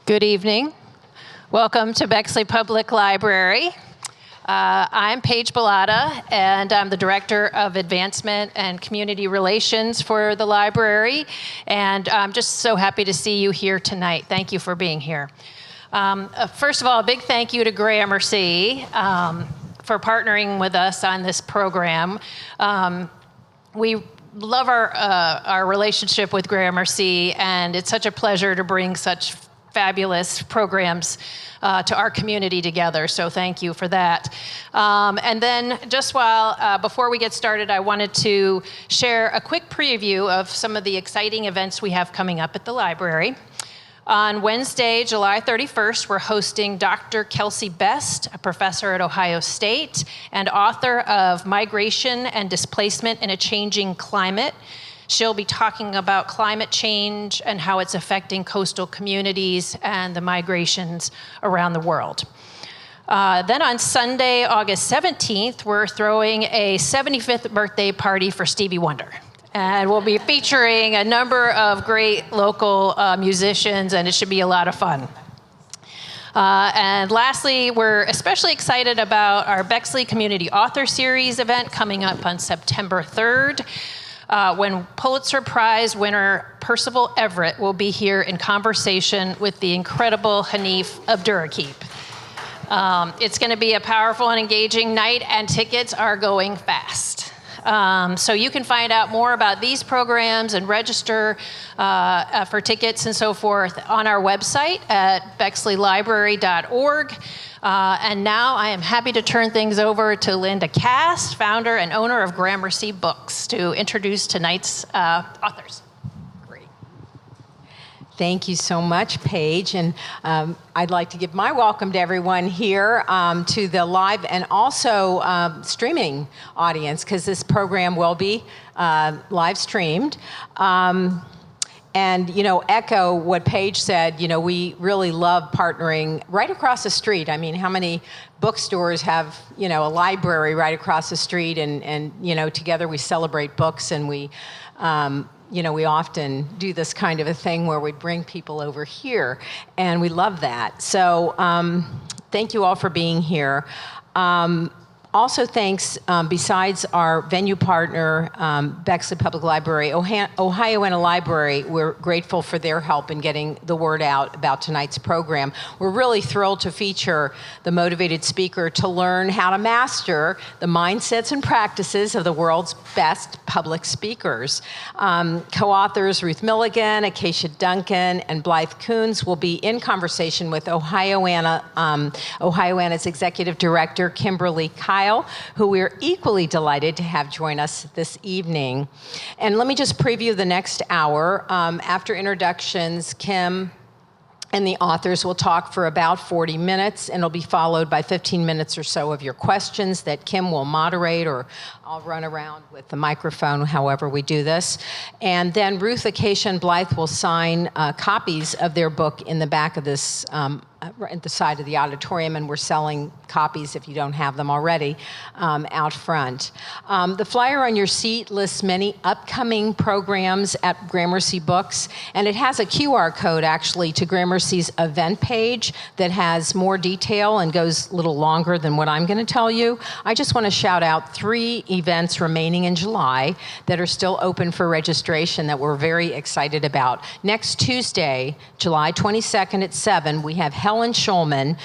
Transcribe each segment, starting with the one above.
Good evening. Welcome to Bexley Public Library. I'm Paige Bellata, and I'm the Director of Advancement and Community Relations for the library. And I'm just so happy to see you here tonight. Thank you for being here. First of all, a big thank you to Gramercy for partnering with us on this program. We love our relationship with Gramercy, and it's such a pleasure to bring such fabulous programs to our community together, so thank you for that. And then just before we get started, I wanted to share a quick preview of some of the exciting events we have coming up at the library. On Wednesday, July 31st, we're hosting Dr. Kelsey Best, a professor at Ohio State and author of Migration and Displacement in a Changing Climate. She'll be talking about climate change and how it's affecting coastal communities and the migrations around the world. Then on Sunday, August 17th, we're throwing a 75th birthday party for Stevie Wonder. And we'll be featuring a number of great local musicians, and it should be a lot of fun. And lastly, we're especially excited about our Bexley Community Author Series event coming up on September 3rd. When Pulitzer Prize winner Percival Everett will be here in conversation with the incredible Hanif Abdurraqib. It's going to be a powerful and engaging night, and tickets are going fast. So you can find out more about these programs and register for tickets and so forth on our website at bexleylibrary.org. And now I am happy to turn things over to Linda Cass, founder and owner of Gramercy Books, to introduce tonight's authors. Great. Thank you so much, Paige. And I'd like to give my welcome to everyone here to the live and also streaming audience, because this program will be live streamed. And, echo what Paige said, we really love partnering right across the street. I mean, how many bookstores have, a library right across the street, and together we celebrate books, and we often do this kind of a thing where we bring people over here, and we love that. So thank you all for being here. Also, thanks, besides our venue partner, Bexley Public Library, Ohioana Library, we're grateful for their help in getting the word out about tonight's program. We're really thrilled to feature the motivated speaker to learn how to master the mindsets and practices of the world's best public speakers. Co-authors Ruth Milligan, Acacia Duncan, and Blythe Coons will be in conversation with Ohioana's Executive Director, Kimberlee Kiehl, who we're equally delighted to have join us this evening. And let me just preview the next hour. After introductions, Kim and the authors will talk for about 40 minutes, and it'll be followed by 15 minutes or so of your questions that Kim will moderate, or I'll run around with the microphone, however we do this. And then Ruth, Acacia, and Blythe will sign copies of their book in the back of this at the side of the auditorium, and we're selling copies, if you don't have them already, out front. The flyer on your seat lists many upcoming programs at Gramercy Books, and it has a QR code, actually, to Gramercy's event page that has more detail and goes a little longer than what I'm going to tell you. I just want to shout out 3 events remaining in July that are still open for registration that we're very excited about. Next Tuesday, July 22nd at 7, we have Helen Schulman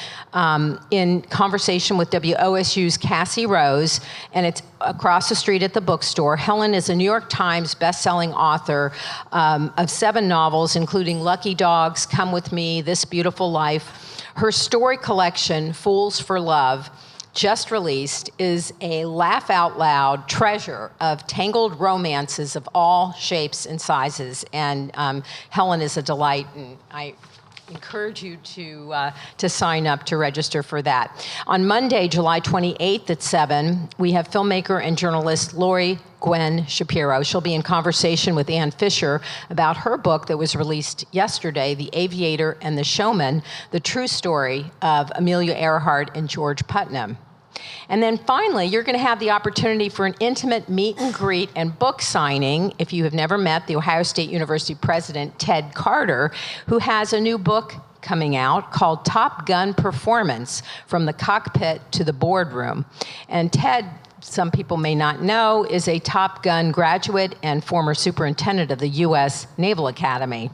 in conversation with WOSU's Cassie Rose, and it's across the street at the bookstore. Helen is a New York Times best-selling author of 7 novels, including Lucky Dogs, Come With Me, This Beautiful Life. Her story collection, Fools for Love, just released, is a laugh-out-loud treasure of tangled romances of all shapes and sizes, and Helen is a delight, and I encourage you to sign up to register for that. On Monday, July 28th at 7, we have filmmaker and journalist Lori Gwen Shapiro. She'll be in conversation with Ann Fisher about her book that was released yesterday, The Aviator and the Showman, the true story of Amelia Earhart and George Putnam. And then finally, you're going to have the opportunity for an intimate meet and greet and book signing if you have never met the Ohio State University president, Ted Carter, who has a new book coming out called Top Gun Performance, From the Cockpit to the Boardroom. And Ted, some people may not know, is a Top Gun graduate and former superintendent of the U.S. Naval Academy.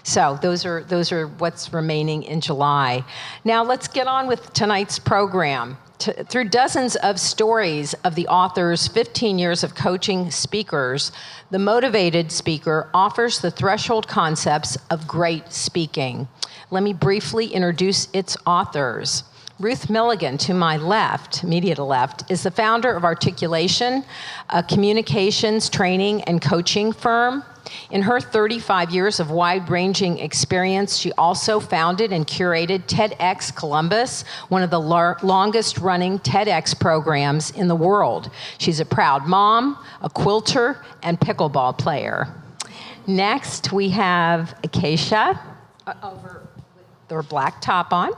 So those are what's remaining in July. Now let's get on with tonight's program. Through dozens of stories of the author's 15 years of coaching speakers, The Motivated Speaker offers the threshold concepts of great speaking. Let me briefly introduce its authors. Ruth Milligan, to my left, immediate left, is the founder of Articulation, a communications training and coaching firm. In her 35 years of wide-ranging experience, she also founded and curated TEDx Columbus, one of the longest-running TEDx programs in the world. She's a proud mom, a quilter, and pickleball player. Next, we have Acacia, over with her black top on.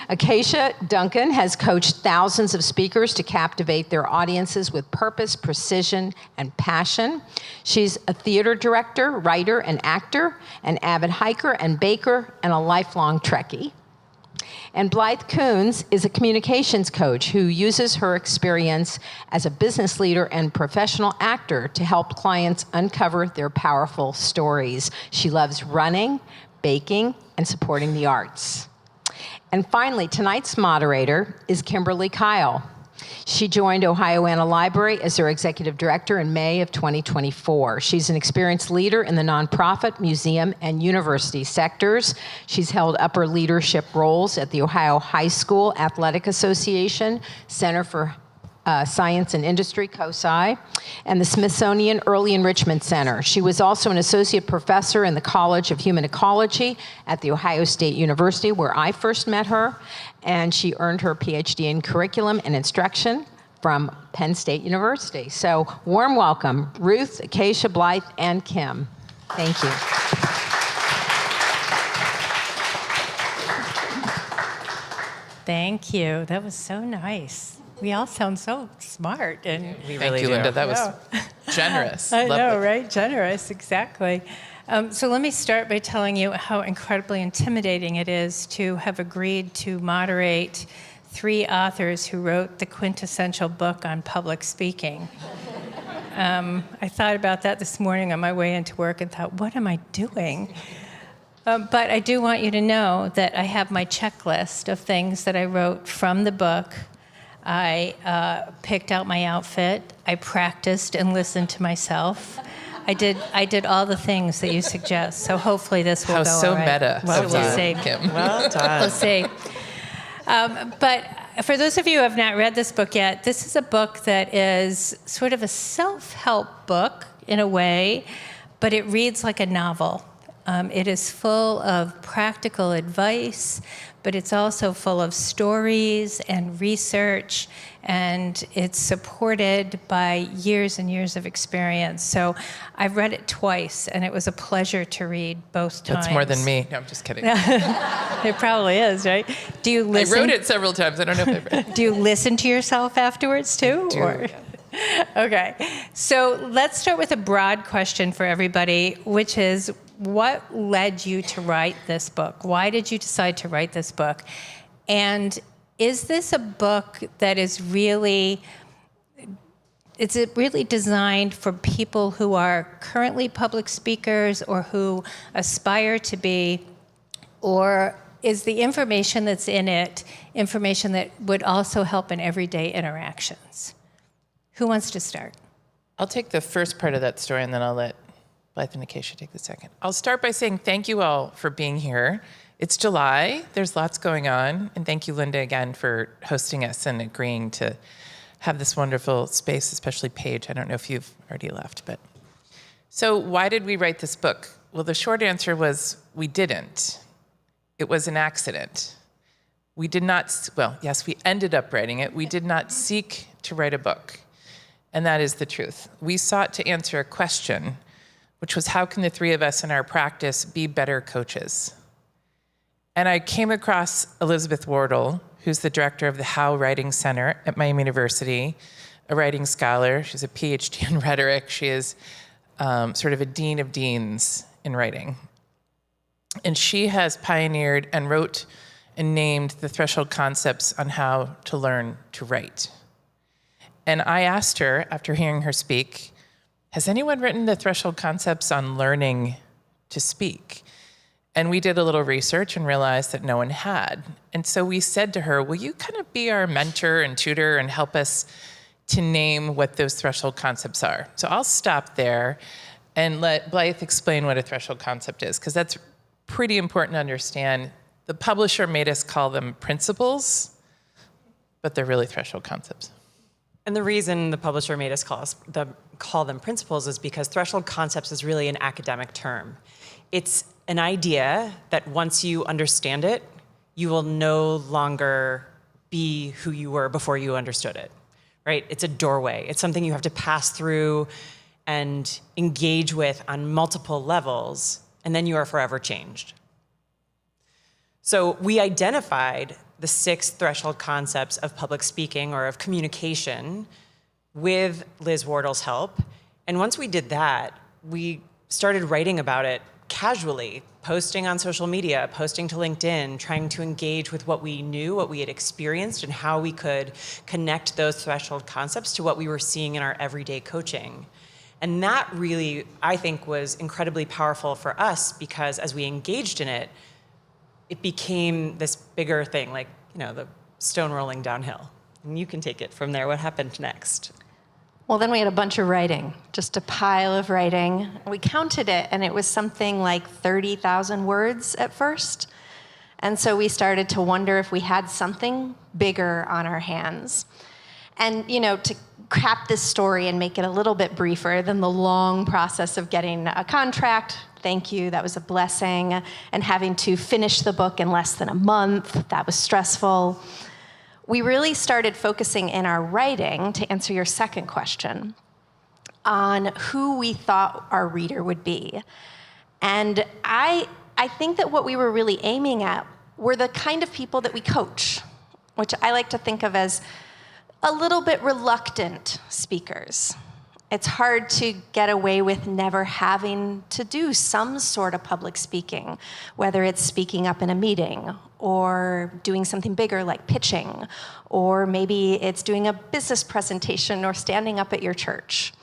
Acacia Duncan has coached thousands of speakers to captivate their audiences with purpose, precision, and passion. She's a theater director, writer, and actor, an avid hiker and baker, and a lifelong Trekkie. And Blythe Coons is a communications coach who uses her experience as a business leader and professional actor to help clients uncover their powerful stories. She loves running, baking, and supporting the arts. And finally, tonight's moderator is Kimberlee Kiehl. She joined Ohioana Library as their executive director in May of 2024. She's an experienced leader in the nonprofit, museum, and university sectors. She's held upper leadership roles at the Ohio High School Athletic Association, Center for Science and Industry, COSI, and the Smithsonian Early Enrichment Center. She was also an associate professor in the College of Human Ecology at The Ohio State University, where I first met her, and she earned her PhD in Curriculum and Instruction from Penn State University. So, warm welcome, Ruth, Acacia, Blythe, and Kim. Thank you. Thank you. That was so nice. We all sound so smart. And we really do. Linda. That was generous. I know, right? Generous, exactly. So let me start by telling you how incredibly intimidating it is to have agreed to moderate 3 authors who wrote the quintessential book on public speaking. I thought about that this morning on my way into work and thought, what am I doing? But I do want you to know that I have my checklist of things that I wrote from the book. I picked out my outfit. I practiced and listened to myself. I did all the things that you suggest. So hopefully this will go so all right. Meta. Well, we'll see. Kim. Well done. We'll see. But for those of you who have not read this book yet, this is a book that is sort of a self-help book in a way, but it reads like a novel. It is full of practical advice, but it's also full of stories and research, and it's supported by years and years of experience. So I've read it twice, and it was a pleasure to read both times. That's more than me. No, I'm just kidding. It probably is, right? Do you listen? I wrote it several times. I don't know if I've read it. Do you listen to yourself afterwards, too? I do. Or? Okay. So let's start with a broad question for everybody, which is, what led you to write this book? Why did you decide to write this book? And is this a book that is really designed for people who are currently public speakers or who aspire to be, or is the information that's in it information that would also help in everyday interactions? Who wants to start? I'll take the first part of that story, and then I'll let Blythe and Acacia take the second. I'll start by saying thank you all for being here. It's July. There's lots going on. And thank you, Linda, again, for hosting us and agreeing to have this wonderful space, especially Paige. I don't know if you've already left, but. So why did we write this book? Well, the short answer was we didn't. It was an accident. We did not, well, yes, we ended up writing it. We did not seek to write a book. And that is the truth. We sought to answer a question, which was, how can the 3 of us in our practice be better coaches? And I came across Elizabeth Wardle, who's the director of the Howe Writing Center at Miami University, a writing scholar. She's a PhD in rhetoric. She is sort of a dean of deans in writing. And she has pioneered and wrote and named the threshold concepts on how to learn to write. And I asked her, after hearing her speak, has anyone written the threshold concepts on learning to speak? And we did a little research and realized that no one had. And so we said to her, will you kind of be our mentor and tutor and help us to name what those threshold concepts are? So I'll stop there and let Blythe explain what a threshold concept is, because that's pretty important to understand. The publisher made us call them principles, but they're really threshold concepts. And the reason the publisher made us call them principles is because threshold concepts is really an academic term. It's an idea that once you understand it, you will no longer be who you were before you understood it, right? It's a doorway. It's something you have to pass through and engage with on multiple levels, and then you are forever changed. So we identified the 6 threshold concepts of public speaking or of communication with Liz Wardle's help. And once we did that, we started writing about it casually, posting on social media, posting to LinkedIn, trying to engage with what we knew, what we had experienced, and how we could connect those threshold concepts to what we were seeing in our everyday coaching. And that really, I think, was incredibly powerful for us because as we engaged in it, it became this bigger thing, like, the stone rolling downhill. And you can take it from there. What happened next? Well, then we had a bunch of writing, just a pile of writing. We counted it, and it was something like 30,000 words at first. And so we started to wonder if we had something bigger on our hands. And, to cap this story and make it a little bit briefer than the long process of getting a contract, thank you, that was a blessing, and having to finish the book in less than a month, that was stressful. We really started focusing in our writing, to answer your second question, on who we thought our reader would be. And I think that what we were really aiming at were the kind of people that we coach, which I like to think of as a little bit reluctant speakers. It's hard to get away with never having to do some sort of public speaking, whether it's speaking up in a meeting or doing something bigger like pitching, or maybe it's doing a business presentation or standing up at your church.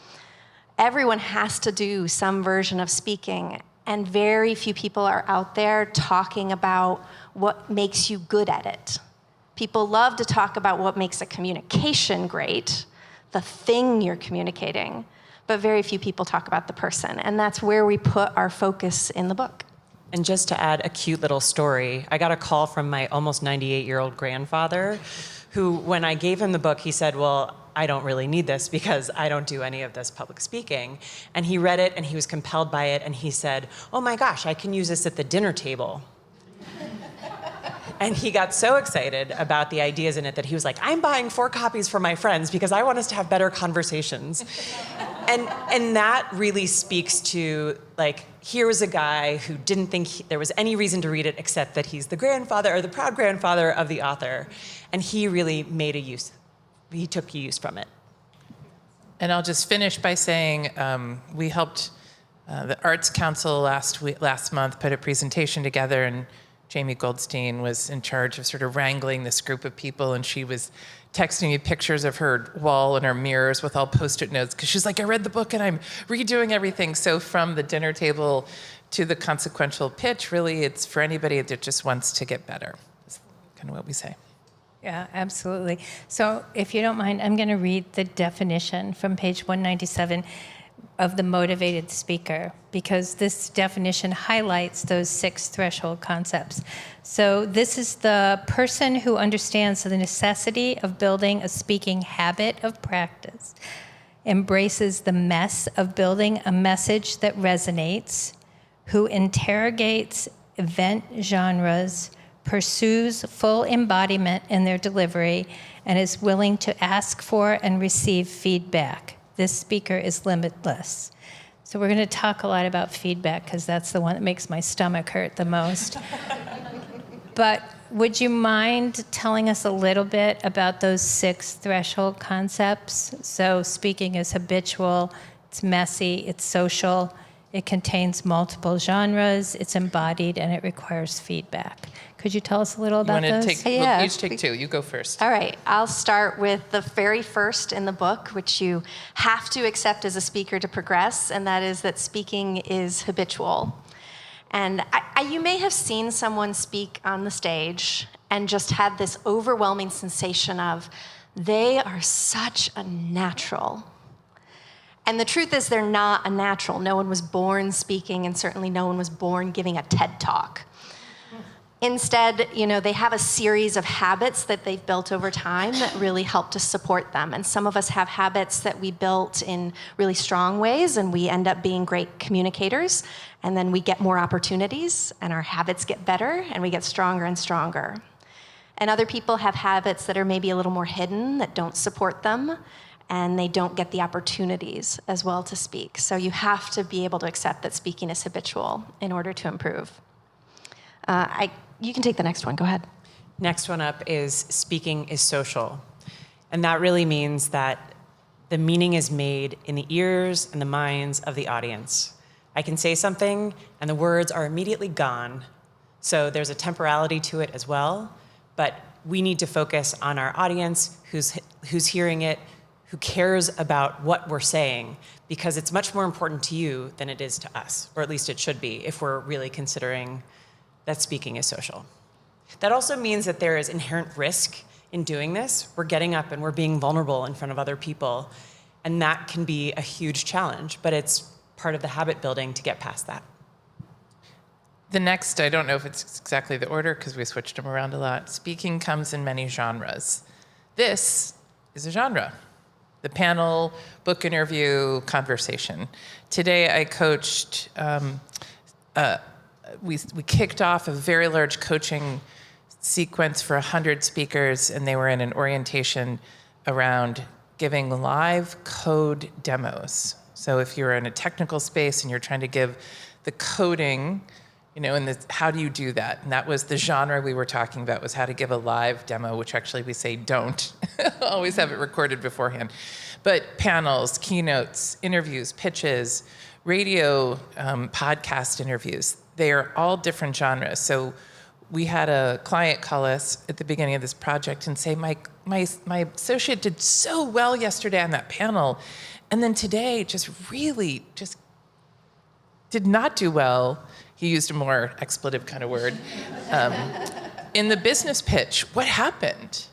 Everyone has to do some version of speaking, and very few people are out there talking about what makes you good at it. People love to talk about what makes a communication great, the thing you're communicating, but very few people talk about the person. And that's where we put our focus in the book. And just to add a cute little story, I got a call from my almost 98-year-old grandfather who, when I gave him the book, he said, well, I don't really need this because I don't do any of this public speaking. And he read it and he was compelled by it and he said, oh my gosh, I can use this at the dinner table. And he got so excited about the ideas in it that he was like, I'm buying 4 copies for my friends because I want us to have better conversations. And that really speaks to, like, here was a guy who didn't think there was any reason to read it except that he's the grandfather or the proud grandfather of the author. And he really made he took use from it. And I'll just finish by saying we helped the Arts Council last month put a presentation together, and Jamie Goldstein was in charge of sort of wrangling this group of people, and she was texting me pictures of her wall and her mirrors with all Post-it notes, because she's like, I read the book and I'm redoing everything. So from the dinner table to the consequential pitch, really it's for anybody that just wants to get better. That's kind of what we say. Yeah, absolutely. So if you don't mind, I'm going to read the definition from page 197 of the motivated speaker, because this definition highlights those 6 threshold concepts. So this is the person who understands the necessity of building a speaking habit of practice, embraces the mess of building a message that resonates, who interrogates event genres, pursues full embodiment in their delivery, and is willing to ask for and receive feedback. This speaker is limitless. So we're going to talk a lot about feedback because that's the one that makes my stomach hurt the most. But would you mind telling us a little bit about those 6 threshold concepts? So speaking is habitual, it's messy, it's social, It contains multiple genres, it's embodied, and it requires feedback. Could you tell us a little about You want those? to take, we'll each take two. You go first. All right, I'll start with the very first in the book, which you have to accept as a speaker to progress, and that is that speaking is habitual. And you may have seen someone speak on the stage and just had this overwhelming sensation of, they are such a natural. And the truth is, they're not a natural. No one was born speaking, and certainly no one was born giving a TED Talk. Instead, they have a series of habits that they've built over time that really help to support them. And some of us have habits that we built in really strong ways, and we end up being great communicators. And then we get more opportunities, and our habits get better, and we get stronger and stronger. And other people have habits that are maybe a little more hidden, that don't support them, and they don't get the opportunities as well to speak. So you have to be able to accept that speaking is habitual in order to improve. You can take the next one. Go ahead. Next one up is speaking is social. And that really means that the meaning is made in the ears and the minds of the audience. I can say something and the words are immediately gone. So there's a temporality to it as well, but we need to focus on our audience who's hearing it, who cares about what we're saying, because it's much more important to you than it is to us, or at least it should be if we're really considering that speaking is social. That also means that there is inherent risk in doing this. We're getting up and we're being vulnerable in front of other people, and that can be a huge challenge, but it's part of the habit building to get past that. The next, I don't know if it's exactly the order because we switched them around a lot. Speaking comes in many genres. This is a genre. The panel, book interview, conversation. Today I coached, we kicked off a very large coaching sequence for 100 speakers, and they were in an orientation around giving live code demos. So if you're in a technical space and you're trying to give the coding, how do you do that? And that was the genre we were talking about, was how to give a live demo, which actually we say don't. Always have it recorded beforehand. But panels, keynotes, interviews, pitches, radio, podcast interviews, they are all different genres. So we had a client call us at the beginning of this project and say, my associate did so well yesterday on that panel, and then today just did not do well. He used a more expletive kind of word. In the business pitch, what happened?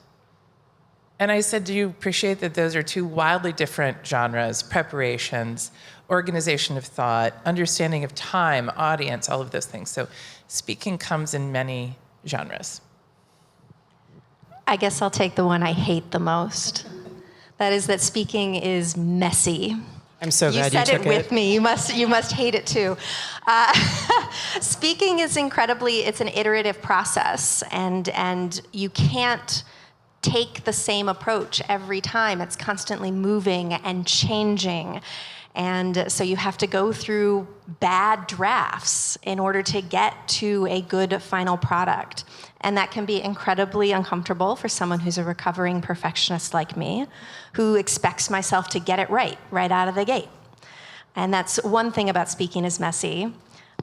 And I said, do you appreciate that those are two wildly different genres, preparations, organization of thought, understanding of time, audience, all of those things. So speaking comes in many genres. I guess I'll take the one I hate the most. That is that speaking is messy. I'm so glad you took it. You said it with me. You must hate it too. Speaking is it's an iterative process, and you can't take the same approach every time. It's constantly moving and changing. And so you have to go through bad drafts in order to get to a good final product. And that can be incredibly uncomfortable for someone who's a recovering perfectionist like me, who expects myself to get it right out of the gate. And that's one thing about speaking is messy.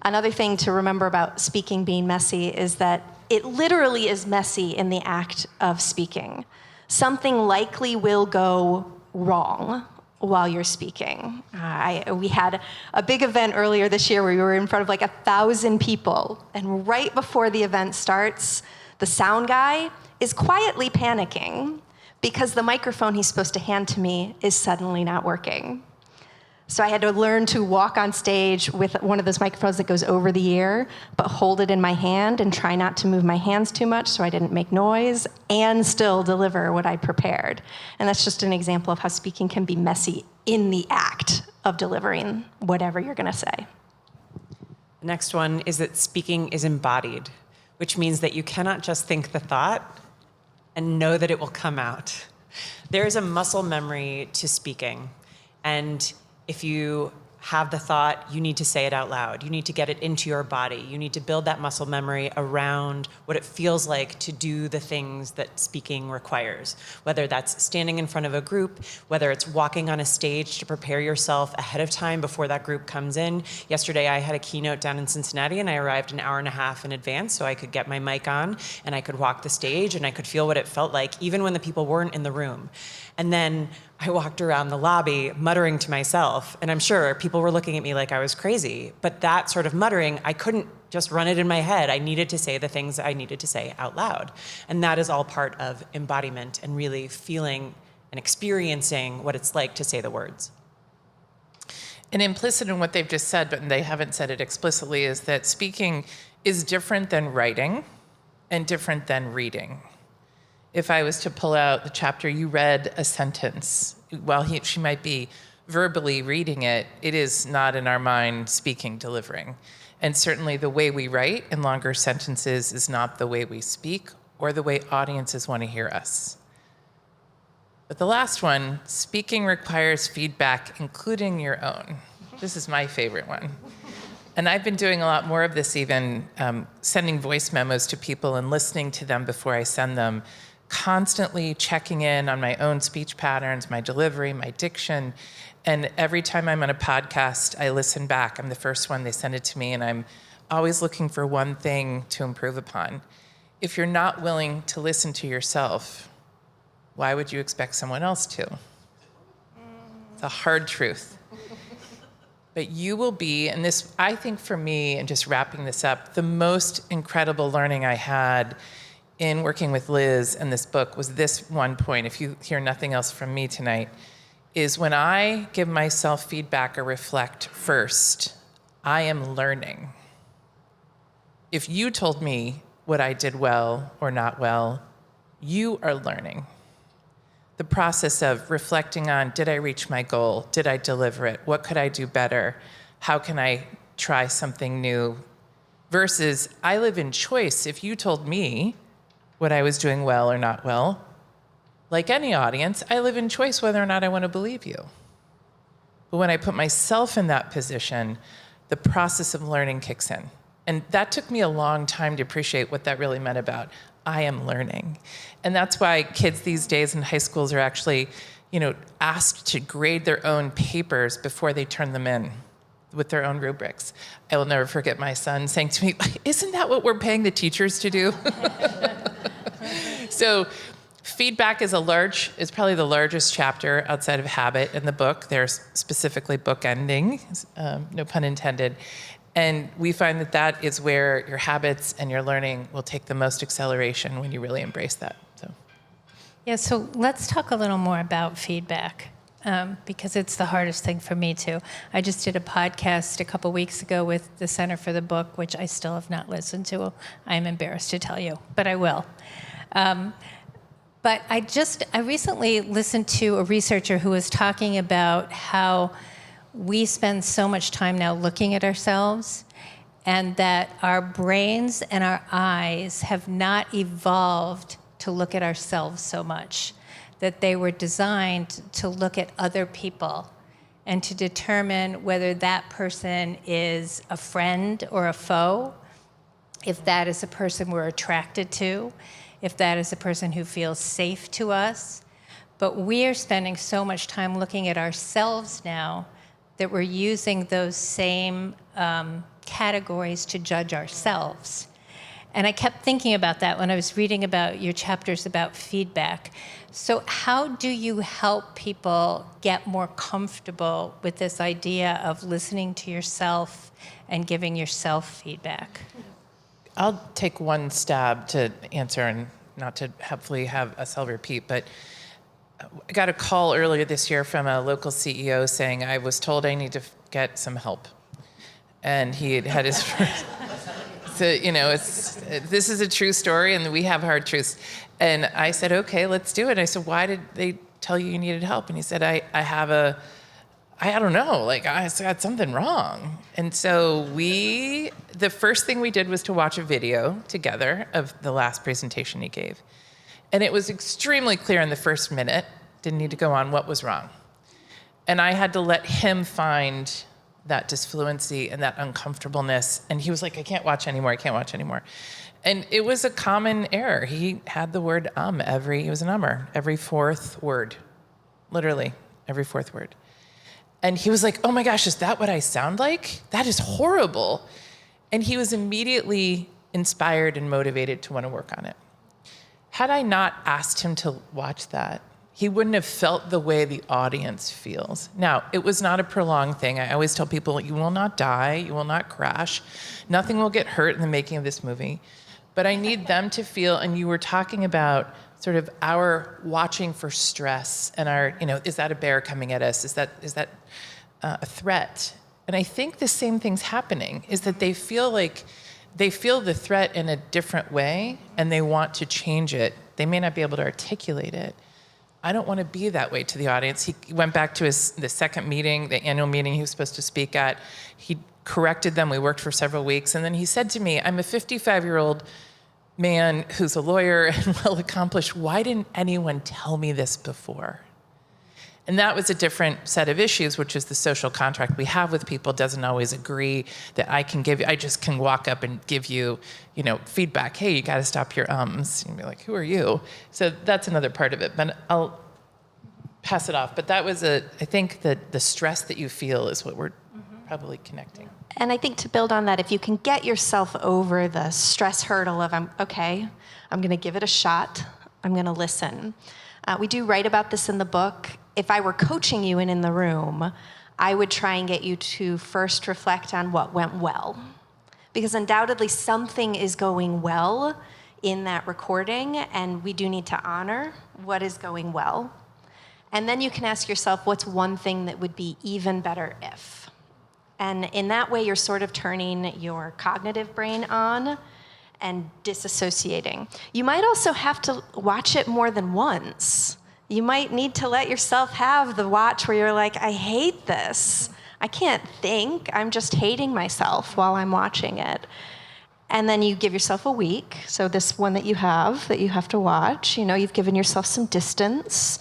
Another thing to remember about speaking being messy is that it literally is messy in the act of speaking. Something likely will go wrong while you're speaking. We had a big event earlier this year where we were in front of like 1,000 people, and right before the event starts, the sound guy is quietly panicking because the microphone he's supposed to hand to me is suddenly not working. So I had to learn to walk on stage with one of those microphones that goes over the ear, but hold it in my hand and try not to move my hands too much so I didn't make noise, and still deliver what I prepared. And that's just an example of how speaking can be messy in the act of delivering whatever you're going to say. The next one is that speaking is embodied, which means that you cannot just think the thought and know that it will come out. There is a muscle memory to speaking, and if you have the thought, you need to say it out loud. You need to get it into your body. You need to build that muscle memory around what it feels like to do the things that speaking requires, whether that's standing in front of a group, whether it's walking on a stage to prepare yourself ahead of time before that group comes in. Yesterday, I had a keynote down in Cincinnati, and I arrived an hour and a half in advance so I could get my mic on, and I could walk the stage, and I could feel what it felt like, even when the people weren't in the room. And then I walked around the lobby muttering to myself, and I'm sure people were looking at me like I was crazy. But that sort of muttering, I couldn't just run it in my head. I needed to say the things I needed to say out loud. And that is all part of embodiment and really feeling and experiencing what it's like to say the words. And implicit in what they've just said, but they haven't said it explicitly, is that speaking is different than writing and different than reading. If I was to pull out the chapter, you read a sentence. While she might be verbally reading it, it is not in our mind speaking, delivering. And certainly the way we write in longer sentences is not the way we speak or the way audiences want to hear us. But the last one, speaking requires feedback, including your own. This is my favorite one. And I've been doing a lot more of this, even sending voice memos to people and listening to them before I send them, constantly checking in on my own speech patterns, my delivery, my diction. And every time I'm on a podcast, I listen back. I'm the first one, they send it to me, and I'm always looking for one thing to improve upon. If you're not willing to listen to yourself, why would you expect someone else to? It's a hard truth. But you will be, and this, I think for me, and just wrapping this up, the most incredible learning I had in working with Liz and this book was this one point, if you hear nothing else from me tonight, is when I give myself feedback or reflect first, I am learning. If you told me what I did well or not well, you are learning. The process of reflecting on, did I reach my goal? Did I deliver it? What could I do better? How can I try something new? Versus, I live in choice. If you told me what I was doing well or not well, like any audience, I live in choice whether or not I want to believe you. But when I put myself in that position, the process of learning kicks in. And that took me a long time to appreciate what that really meant about I am learning. And that's why kids these days in high schools are actually, asked to grade their own papers before they turn them in with their own rubrics. I will never forget my son saying to me, isn't that what we're paying the teachers to do? So feedback is probably the largest chapter outside of habit in the book. There's specifically bookending, no pun intended. And we find that is where your habits and your learning will take the most acceleration when you really embrace that. Yeah, so let's talk a little more about feedback, because it's the hardest thing for me too. I just did a podcast a couple weeks ago with the Center for the Book, which I still have not listened to. I'm embarrassed to tell you, but I will. But I recently listened to a researcher who was talking about how we spend so much time now looking at ourselves, and that our brains and our eyes have not evolved to look at ourselves so much, that they were designed to look at other people and to determine whether that person is a friend or a foe, if that is a person we're attracted to, if that is a person who feels safe to us. But we are spending so much time looking at ourselves now that we're using those same categories to judge ourselves. And I kept thinking about that when I was reading about your chapters about feedback. So how do you help people get more comfortable with this idea of listening to yourself and giving yourself feedback? I'll take one stab to answer, and not to hopefully have us all repeat, but I got a call earlier this year from a local CEO saying, I was told I need to get some help. And he had his first... So, this is a true story, and we have hard truths. And I said, okay, let's do it. I said, why did they tell you needed help? And he said, I don't know, I got something wrong. And so the first thing we did was to watch a video together of the last presentation he gave. And it was extremely clear in the first minute, didn't need to go on, what was wrong. And I had to let him find that disfluency and that uncomfortableness. And he was like, I can't watch anymore. I can't watch anymore. And it was a common error. He had the word he was an ummer, every fourth word, literally every fourth word. And he was like, oh my gosh, is that what I sound like? That is horrible. And he was immediately inspired and motivated to want to work on it. Had I not asked him to watch that, he wouldn't have felt the way the audience feels. Now, it was not a prolonged thing. I always tell people, you will not die, you will not crash, nothing will get hurt in the making of this movie. But I need them to feel, and you were talking about sort of our watching for stress and our, is that a bear coming at us? Is that a threat? And I think the same thing's happening, is that they feel the threat in a different way and they want to change it. They may not be able to articulate it. I don't want to be that way to the audience. He went back to the second meeting, the annual meeting he was supposed to speak at. He corrected them. We worked for several weeks. And then he said to me, I'm a 55-year-old man who's a lawyer and well accomplished. Why didn't anyone tell me this before? And that was a different set of issues, which is the social contract we have with people doesn't always agree that I just can walk up and give you, feedback. Hey, you got to stop your ums. And be like, who are you? So that's another part of it, but I'll pass it off. But that was I think that the stress that you feel is what we're probably connecting. And I think to build on that, if you can get yourself over the stress hurdle of, I'm going to give it a shot. I'm going to listen. We do write about this in the book. If I were coaching you in the room, I would try and get you to first reflect on what went well. Because undoubtedly something is going well in that recording, and we do need to honor what is going well. And then you can ask yourself, what's one thing that would be even better if? And in that way, you're sort of turning your cognitive brain on and disassociating. You might also have to watch it more than once. You might need to let yourself have the watch where you're like, I hate this. I can't think. I'm just hating myself while I'm watching it. And then you give yourself a week. So this one that you have to watch, you've given yourself some distance.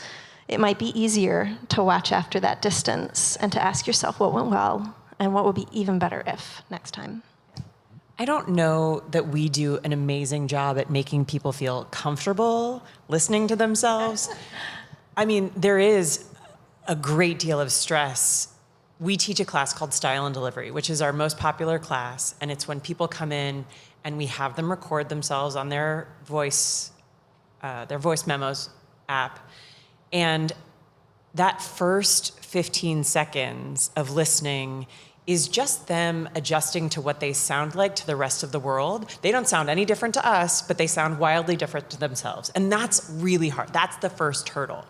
It might be easier to watch after that distance and to ask yourself what went well and what would be even better if next time. I don't know that we do an amazing job at making people feel comfortable listening to themselves. I mean, there is a great deal of stress. We teach a class called Style and Delivery, which is our most popular class, and it's when people come in and we have them record themselves on their voice memos app. And that first 15 seconds of listening is just them adjusting to what they sound like to the rest of the world. They don't sound any different to us, but they sound wildly different to themselves. And that's really hard. That's the first hurdle.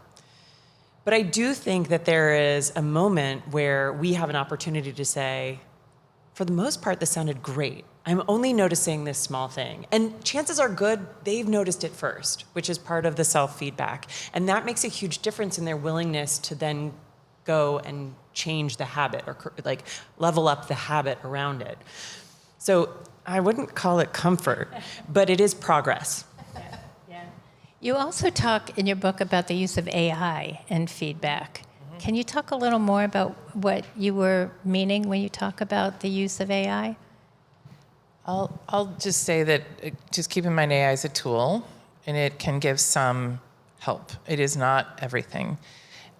But I do think that there is a moment where we have an opportunity to say, for the most part, this sounded great. I'm only noticing this small thing. And chances are good they've noticed it first, which is part of the self-feedback. And that makes a huge difference in their willingness to then go and change the habit or level up the habit around it. So I wouldn't call it comfort, but it is progress. Yeah. You also talk in your book about the use of AI and feedback. Mm-hmm. Can you talk a little more about what you were meaning when you talk about the use of AI? I'll just say that just keep in mind AI is a tool, and it can give some help. It is not everything.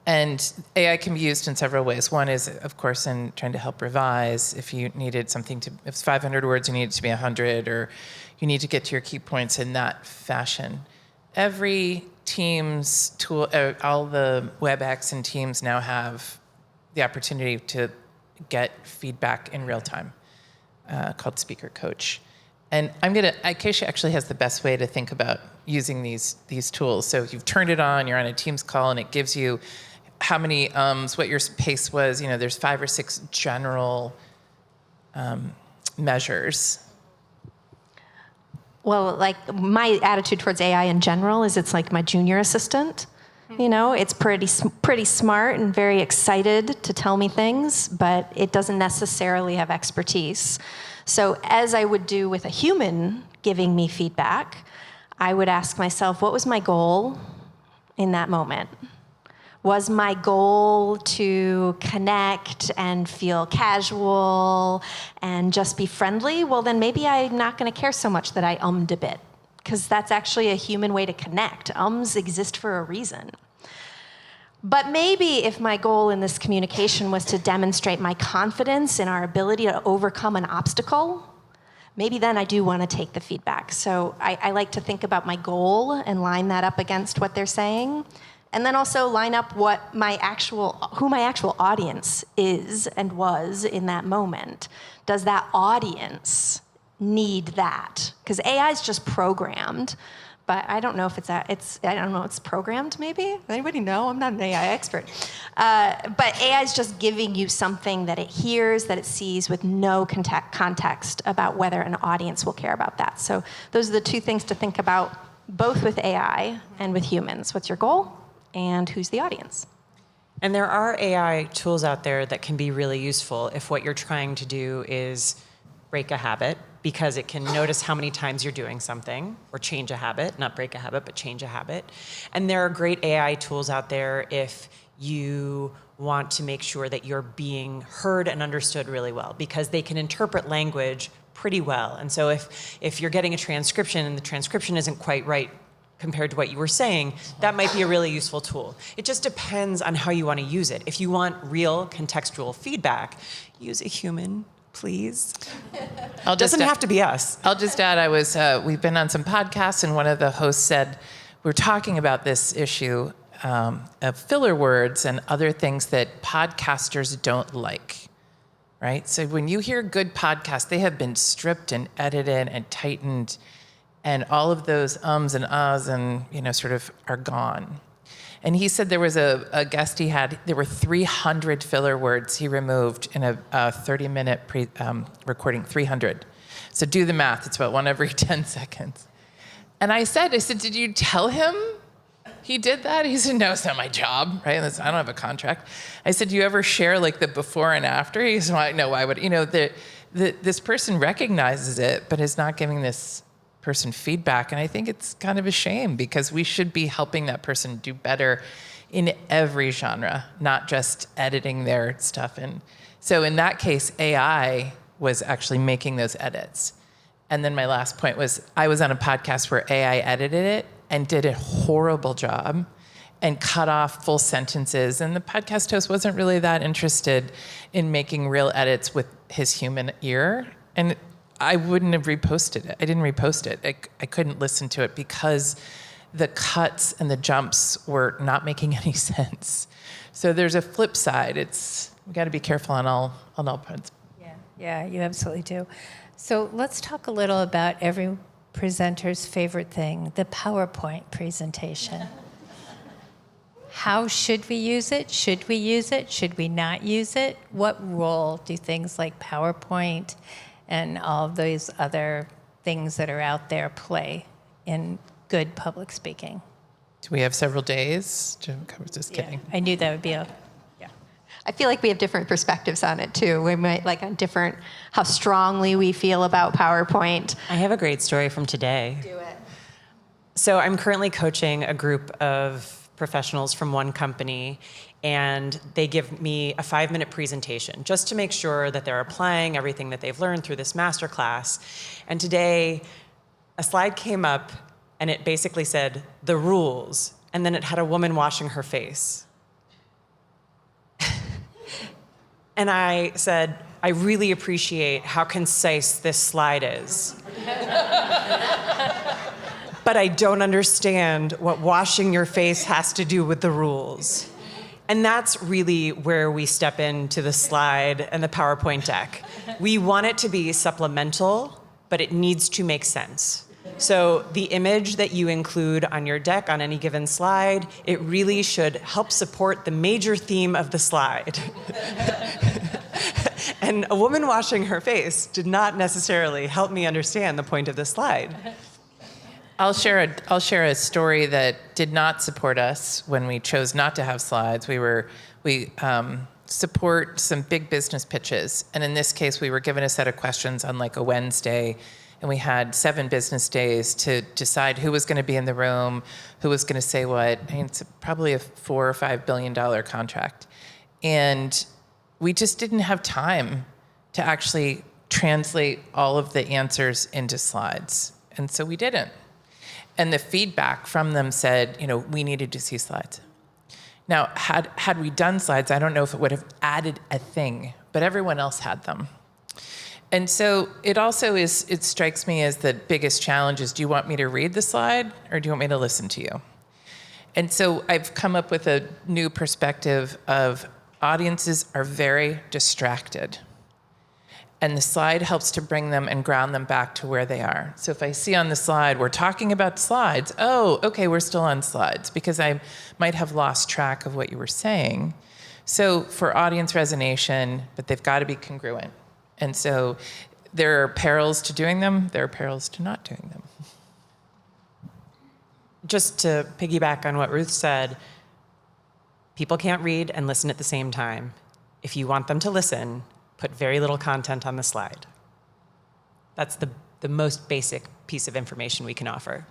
And AI can be used in several ways. One is, of course, in trying to help revise. If you needed if it's 500 words, you need it to be 100, or you need to get to your key points in that fashion. Every Teams tool, all the WebEx and Teams now have the opportunity to get feedback in real time, called Speaker Coach. And Acacia actually has the best way to think about using these tools. So if you've turned it on, you're on a Teams call, and it gives you how many what your pace was. There's 5 or 6 general measures. Well, like my attitude towards AI in general is it's like my junior assistant. It's pretty smart and very excited to tell me things, but it doesn't necessarily have expertise. So as I would do with a human giving me feedback, I would ask myself, what was my goal in that moment? Was my goal to connect and feel casual and just be friendly? Well, then maybe I'm not going to care so much that I ummed a bit, because that's actually a human way to connect. Ums exist for a reason. But maybe if my goal in this communication was to demonstrate my confidence in our ability to overcome an obstacle, maybe then I do want to take the feedback. So I like to think about my goal and line that up against what they're saying. And then also line up who my actual audience is and was in that moment. Does that audience need that? Because AI is just programmed, but I don't know if it's programmed maybe? Anybody know? I'm not an AI expert. But AI is just giving you something that it hears, that it sees with no context about whether an audience will care about that. So those are the two things to think about, both with AI and with humans. What's your goal? And who's the audience? And there are AI tools out there that can be really useful if what you're trying to do is break a habit, because it can notice how many times you're doing something, or change a habit, not break a habit, but change a habit. And there are great AI tools out there if you want to make sure that you're being heard and understood really well, because they can interpret language pretty well. And so if you're getting a transcription and the transcription isn't quite right compared to what you were saying, that might be a really useful tool. It just depends on how you want to use it. If you want real contextual feedback, use a human, please. Doesn't have to be us. I'll just add, we've been on some podcasts, and one of the hosts said, we're talking about this issue of filler words and other things that podcasters don't like, right? So when you hear good podcasts, they have been stripped and edited and tightened, and all of those ums and ahs and, sort of are gone. And he said there was a guest he had, there were 300 filler words he removed in a 30-minute recording, 300. So do the math, it's about one every 10 seconds. And I said, did you tell him he did that? He said, no, it's not my job, right? I don't have a contract. I said, do you ever share like the before and after? He said, no, why would, this person recognizes it, but is not giving this person feedback. And I think it's kind of a shame, because we should be helping that person do better in every genre, not just editing their stuff. And so in that case, AI was actually making those edits. And then my last point was, I was on a podcast where AI edited it and did a horrible job and cut off full sentences. And the podcast host wasn't really that interested in making real edits with his human ear. And I wouldn't have reposted it. I didn't repost it. I couldn't listen to it because the cuts and the jumps were not making any sense. So there's a flip side. We got to be careful on all parts. Yeah, you absolutely do. So let's talk a little about every presenter's favorite thing, the PowerPoint presentation. How should we use it? Should we use it? Should we not use it? What role do things like PowerPoint and all of those other things that are out there play in good public speaking? Do we have several days? Just kidding. I knew that would be I feel like we have different perspectives on it too. We might how strongly we feel about PowerPoint. I have a great story from today. Do it. So I'm currently coaching a group of professionals from one company, and they give me a 5-minute presentation just to make sure that they're applying everything that they've learned through this masterclass. And today, a slide came up, and it basically said, the rules, and then it had a woman washing her face. And I said, I really appreciate how concise this slide is. But I don't understand what washing your face has to do with the rules. And that's really where we step into the slide and the PowerPoint deck. We want it to be supplemental, but it needs to make sense. So the image that you include on your deck on any given slide, it really should help support the major theme of the slide. And a woman washing her face did not necessarily help me understand the point of the slide. I'll share a story that did not support us when we chose not to have slides. We support some big business pitches, and in this case, we were given a set of questions on like a Wednesday, and we had 7 business days to decide who was going to be in the room, who was going to say what. I mean, it's probably a $4 or $5 billion contract. And we just didn't have time to actually translate all of the answers into slides. And so we didn't. And the feedback from them said, we needed to see slides. Now, had we done slides, I don't know if it would have added a thing, but everyone else had them. And so it strikes me as the biggest challenge is, do you want me to read the slide or do you want me to listen to you? And so I've come up with a new perspective of audiences are very distracted. And the slide helps to bring them and ground them back to where they are. So if I see on the slide, we're talking about slides, oh, okay, we're still on slides, because I might have lost track of what you were saying. So for audience resonation, but they've got to be congruent. And so there are perils to doing them, there are perils to not doing them. Just to piggyback on what Ruth said, people can't read and listen at the same time. If you want them to listen, put very little content on the slide. That's the most basic piece of information we can offer.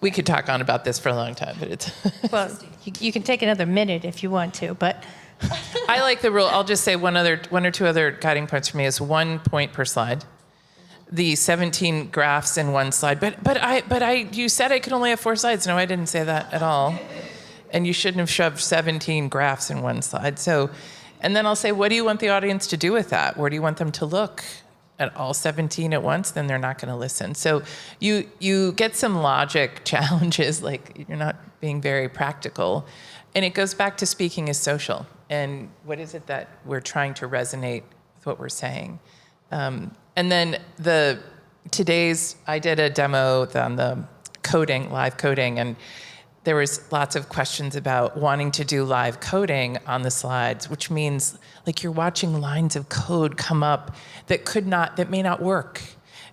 We could talk on about this for a long time, but it's... Well, you can take another minute if you want to, but... I like the rule. I'll just say one or two other guiding points for me is 1 point per slide. The 17 graphs in one slide. But you said I could only have 4 slides. No, I didn't say that at all. And you shouldn't have shoved 17 graphs in one slide. So, and then I'll say, what do you want the audience to do with that? Where do you want them to look? At all 17 at once, then they're not going to listen. So you get some logic challenges, like you're not being very practical. And it goes back to speaking is social. And what is it that we're trying to resonate with what we're saying? And then I did a demo on the coding, live coding, and there was lots of questions about wanting to do live coding on the slides, which means like you're watching lines of code come up that may not work.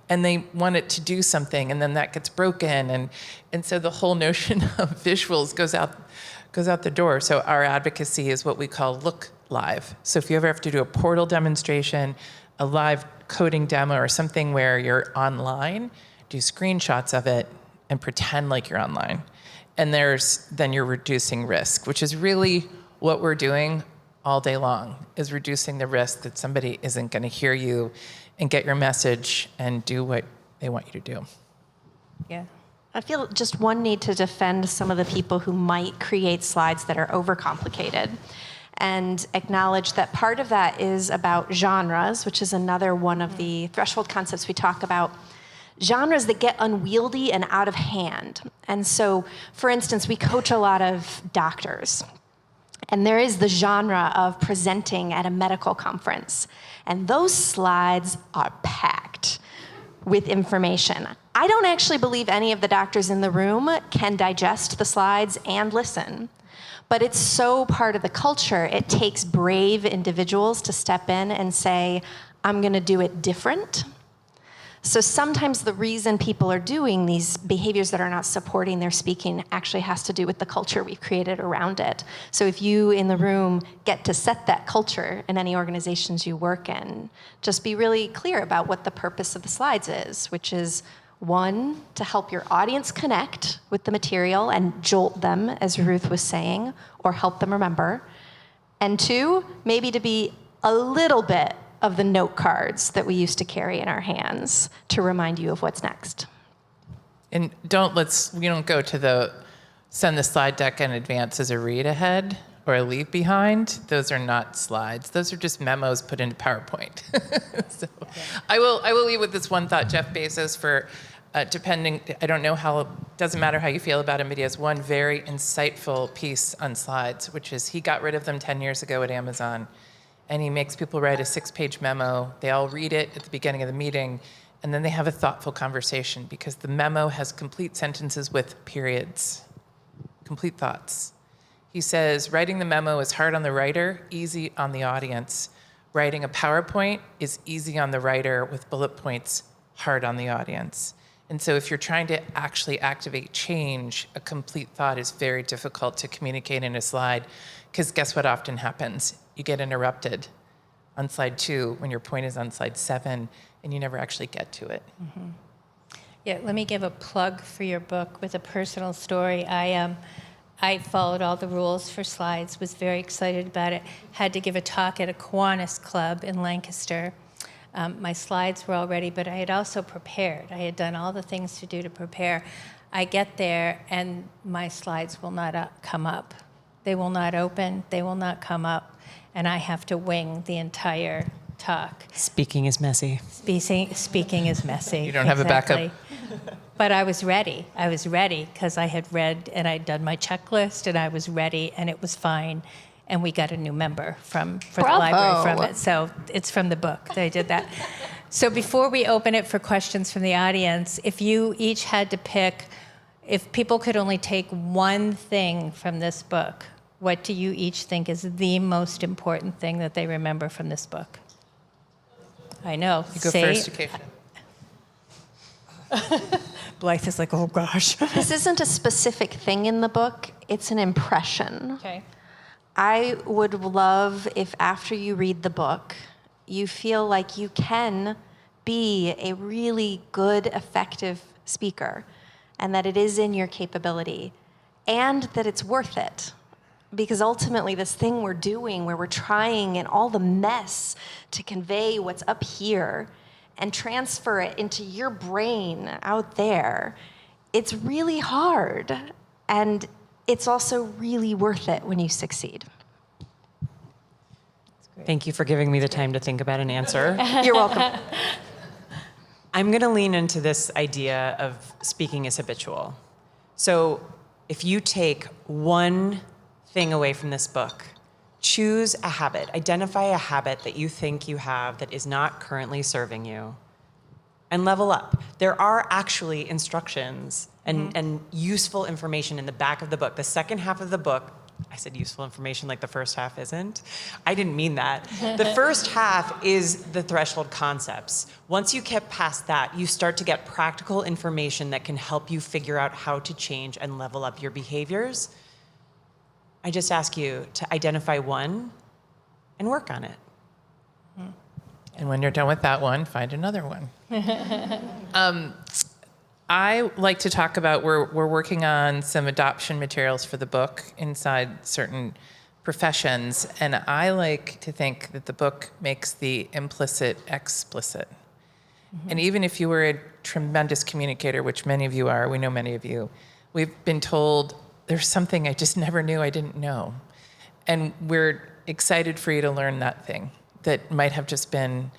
And they want it to do something, and then that gets broken. And so the whole notion of visuals goes out the door. So our advocacy is what we call look live. So if you ever have to do a portal demonstration, a live coding demo, or something where you're online, do screenshots of it and pretend like you're online. And then you're reducing risk, which is really what we're doing all day long, is reducing the risk that somebody isn't going to hear you and get your message and do what they want you to do. Yeah. I feel just one need to defend some of the people who might create slides that are overcomplicated, and acknowledge that part of that is about genres, which is another one of the threshold concepts we talk about. Genres that get unwieldy and out of hand. And so, for instance, we coach a lot of doctors. And there is the genre of presenting at a medical conference. And those slides are packed with information. I don't actually believe any of the doctors in the room can digest the slides and listen. But it's so part of the culture, it takes brave individuals to step in and say, I'm going to do it different. So sometimes the reason people are doing these behaviors that are not supporting their speaking actually has to do with the culture we've created around it. So if you in the room get to set that culture in any organizations you work in, just be really clear about what the purpose of the slides is, which is 1, to help your audience connect with the material and jolt them, as Ruth was saying, or help them remember. And 2, maybe to be a little bit of the note cards that we used to carry in our hands to remind you of what's next. And we don't go to send the slide deck in advance as a read ahead or a leave behind. Those are not slides. Those are just memos put into PowerPoint. So I will leave with this one thought. Jeff Bezos, doesn't matter how you feel about him, but he has one very insightful piece on slides, which is he got rid of them 10 years ago at Amazon. And he makes people write a 6-page memo. They all read it at the beginning of the meeting, and then they have a thoughtful conversation, because the memo has complete sentences with periods, complete thoughts. He says, writing the memo is hard on the writer, easy on the audience. Writing a PowerPoint is easy on the writer with bullet points, hard on the audience. And so if you're trying to actually activate change, a complete thought is very difficult to communicate in a slide, because guess what often happens? You get interrupted on slide 2 when your point is on slide 7 and you never actually get to it. Mm-hmm. Yeah, let me give a plug for your book with a personal story. I followed all the rules for slides, was very excited about it, had to give a talk at a Kiwanis Club in Lancaster. My slides were all ready, but I had also prepared. I had done all the things to do to prepare. I get there, and my slides will not come up. They will not open. They will not come up. And I have to wing the entire talk. Speaking is messy. Speaking is messy. You don't have a backup. But I was ready. I was ready because I had read and I'd done my checklist, and I was ready, and it was fine. And we got a new member for the library from it. So it's from the book. They did that. So before we open it for questions from the audience, if you each had to pick, if people could only take one thing from this book, what do you each think is the most important thing that they remember from this book? I know. You go first, Acacia. Blythe is like, oh gosh. This isn't a specific thing in the book, it's an impression. Okay. I would love if after you read the book, you feel like you can be a really good, effective speaker, and that it is in your capability, and that it's worth it. Because ultimately, this thing we're doing, where we're trying in all the mess to convey what's up here and transfer it into your brain out there, it's really hard. And it's also really worth it when you succeed. Thank you for giving me the time to think about an answer. You're welcome. I'm going to lean into this idea of speaking as habitual. So if you take one thing away from this book, choose a habit, identify a habit that you think you have that is not currently serving you, and level up. There are actually instructions and useful information in the back of the book. The second half of the book, I said useful information like the first half isn't. I didn't mean that. The first half is the threshold concepts. Once you get past that, you start to get practical information that can help you figure out how to change and level up your behaviors. I just ask you to identify one and work on it. And when you're done with that one, find another one. I like to talk about, we're working on some adoption materials for the book inside certain professions, and I like to think that the book makes the implicit explicit. Mm-hmm. And even if you were a tremendous communicator, which many of you are, we know many of you, we've been told there's something I just never knew I didn't know. And we're excited for you to learn that thing that might have just been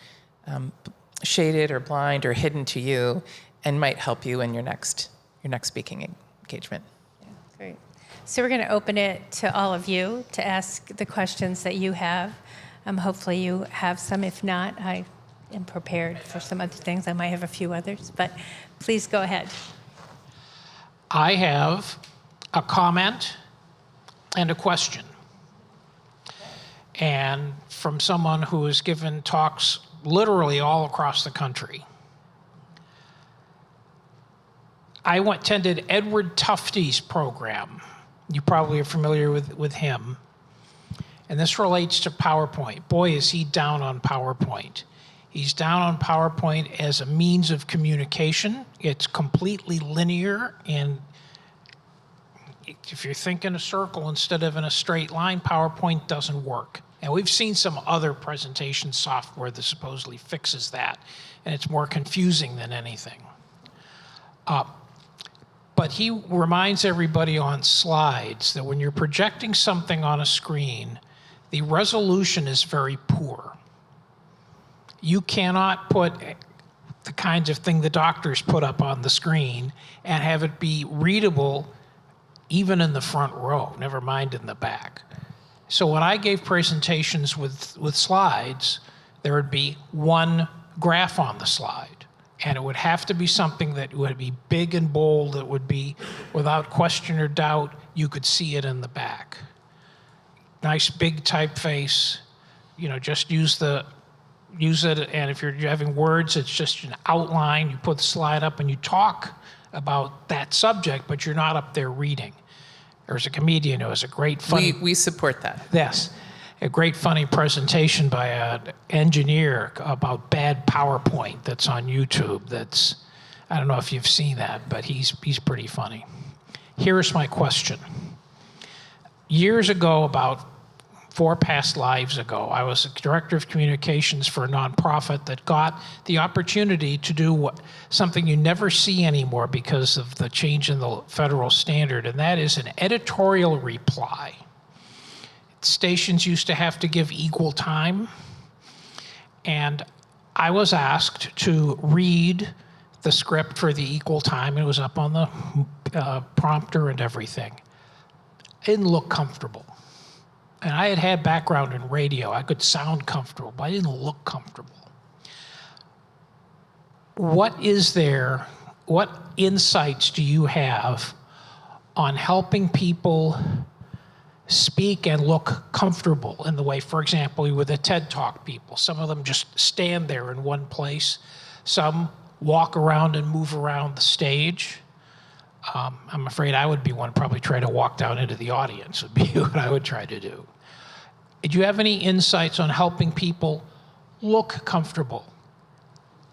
shaded or blind or hidden to you, and might help you in your next speaking engagement. Yeah, great. So we're going to open it to all of you to ask the questions that you have. Hopefully you have some. If not, I am prepared for some other things. I might have a few others, but please go ahead. I have a comment and a question. And from someone who has given talks literally all across the country. I attended Edward Tufte's program. You probably are familiar with him. And this relates to PowerPoint. Boy, is he down on PowerPoint. He's down on PowerPoint as a means of communication. It's completely linear, and if you're thinking a circle instead of in a straight line, PowerPoint doesn't work. And we've seen some other presentation software that supposedly fixes that, and it's more confusing than anything. But he reminds everybody on slides that when you're projecting something on a screen, the resolution is very poor. You cannot put the kinds of thing the doctors put up on the screen and have it be readable even in the front row, never mind in the back. So when I gave presentations with slides, there would be one graph on the slide. And it would have to be something that would be big and bold, that would be, without question or doubt, you could see it in the back. Nice big typeface, just use it, and if you're having words, it's just an outline. You put the slide up and you talk about that subject, but you're not up there reading. There's a comedian who has a great funny... We support that. Yes. a great funny presentation by an engineer about bad PowerPoint that's on YouTube. I don't know if you've seen that, but he's pretty funny. Here's my question. Years ago, about 4 past lives ago, I was a director of communications for a nonprofit that got the opportunity to do something you never see anymore because of the change in the federal standard, and that is an editorial reply. Stations used to have to give equal time, and I was asked to read the script for the equal time. It was up on the prompter and everything. It didn't look comfortable. And I had background in radio. I could sound comfortable, but I didn't look comfortable. What insights do you have on helping people speak and look comfortable in the way, for example, with the TED Talk people? Some of them just stand there in one place. Some walk around and move around the stage. I'm afraid I would be one, probably try to walk down into the audience would be what I would try to do. Do you have any insights on helping people look comfortable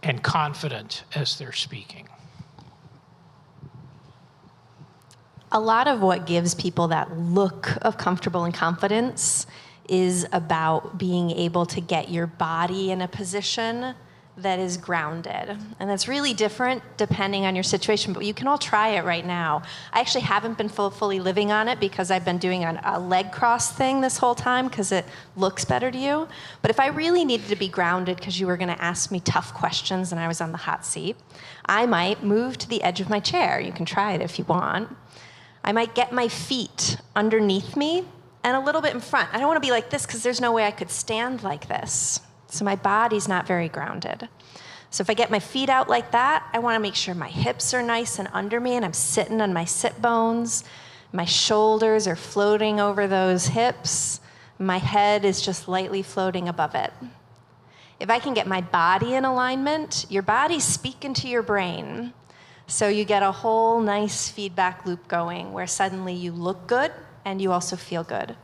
and confident as they're speaking? A lot of what gives people that look of comfortable and confidence is about being able to get your body in a position that is grounded. And that's really different depending on your situation, but you can all try it right now. I actually haven't been fully living on it because I've been doing a leg cross thing this whole time because it looks better to you. But if I really needed to be grounded because you were gonna ask me tough questions and I was on the hot seat, I might move to the edge of my chair. You can try it if you want. I might get my feet underneath me and a little bit in front. I don't wanna be like this because there's no way I could stand like this. So my body's not very grounded. So if I get my feet out like that, I wanna make sure my hips are nice and under me and I'm sitting on my sit bones. My shoulders are floating over those hips. My head is just lightly floating above it. If I can get my body in alignment, your body's speaking to your brain. So you get a whole nice feedback loop going where suddenly you look good and you also feel good.